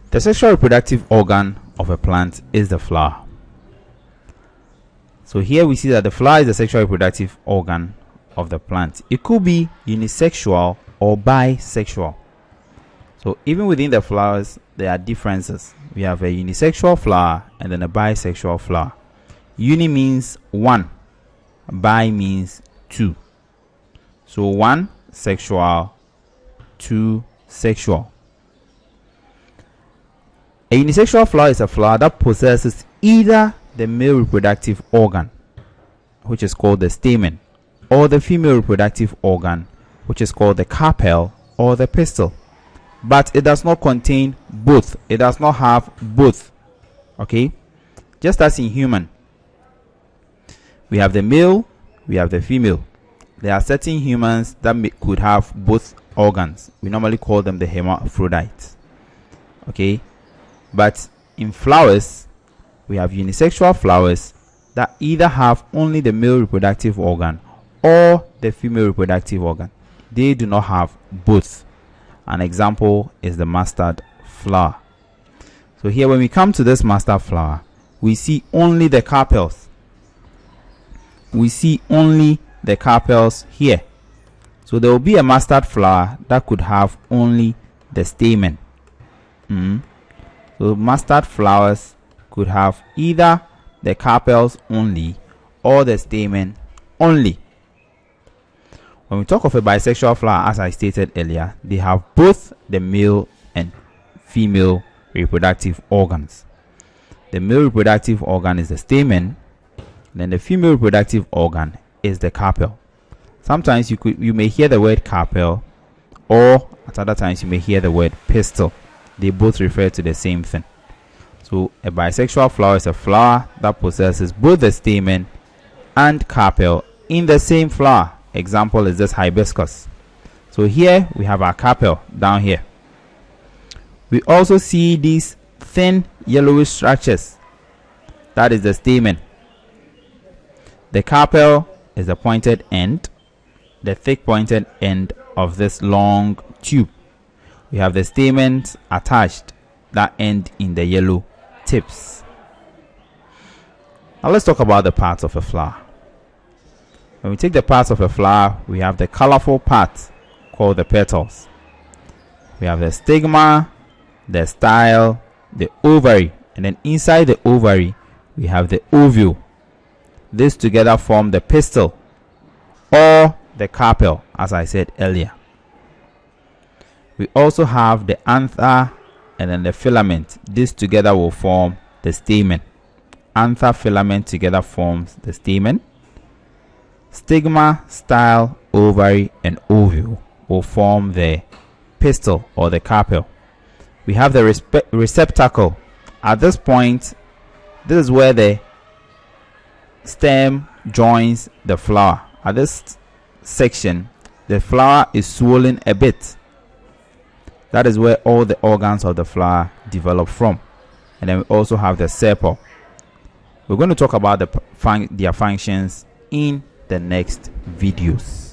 The sexual reproductive organ of a plant is the flower. So here we see that the flower is the sexual reproductive organ of the plant. It could be unisexual or bisexual. So even within the flowers, there are differences. We have a unisexual flower and then a bisexual flower. Uni means one, bi means two. So one sexual, two sexual. A unisexual flower is a flower that possesses either the male reproductive organ, which is called the stamen, or the female reproductive organ, which is called the carpel or the pistil. But it does not contain both. It does not have both. Okay? Just as in human, we have the male, we have the female. There are certain humans that could have both organs. We normally call them the hermaphrodites. Okay? But in flowers, we have unisexual flowers that either have only the male reproductive organ or the female reproductive organ. They do not have both. An example is the mustard flower. So here when we come to this mustard flower, we see only the carpels. We see only the carpels here. So there will be a mustard flower that could have only the stamen. So mustard flowers could have either the carpels only or the stamen only. When we talk of a bisexual flower, as I stated earlier, they have both the male and female reproductive organs. The male reproductive organ is the stamen, then the female reproductive organ is the carpel. Sometimes you may hear the word carpel, or at other times you may hear the word pistil. They both refer to the same thing. So a bisexual flower is a flower that possesses both the stamen and carpel in the same flower. Example is this hibiscus. So here we have our carpel down here. We also see these thin yellowish structures. That is the stamen. The carpel is the pointed end, the thick pointed end of this long tube. We have the stamens attached that end in the yellow tips. Now let's talk about the parts of a flower. When we take the parts of a flower, we have the colorful part called the petals. We have the stigma, the style, the ovary, and then inside the ovary we have the ovule. These together form the pistil or the carpel, as I said earlier. We also have the anther and then the filament. This together will form the stamen. Anther, filament together forms the stamen. Stigma, style, ovary, and ovule will form the pistil or the carpel. We have the receptacle. At this point, this is where the stem joins the flower. At this section, the flower is swollen a bit. That is where all the organs of the flower develop from. And then we also have the sepal. We're going to talk about their functions in the next videos.